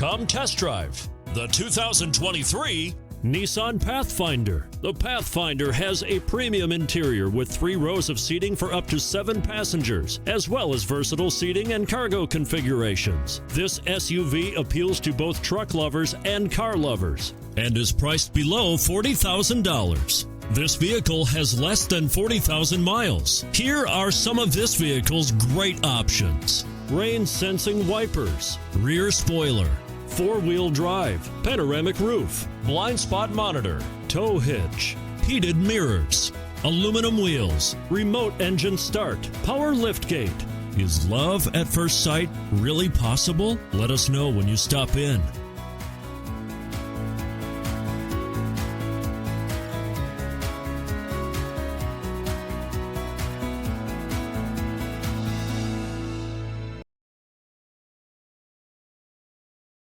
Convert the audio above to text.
Come test drive the 2023 Nissan Pathfinder. The Pathfinder has a premium interior with 3 rows of seating for up to 7 passengers, as well as versatile seating and cargo configurations. This SUV appeals to both truck lovers and car lovers and is priced below $40,000. This vehicle has less than 40,000 miles. Here are some of this vehicle's great options: rain sensing wipers, rear spoiler, 4-wheel drive, panoramic roof, blind spot monitor, tow hitch, heated mirrors, aluminum wheels, remote engine start, power liftgate. Is love at first sight really possible? Let us know when you stop in.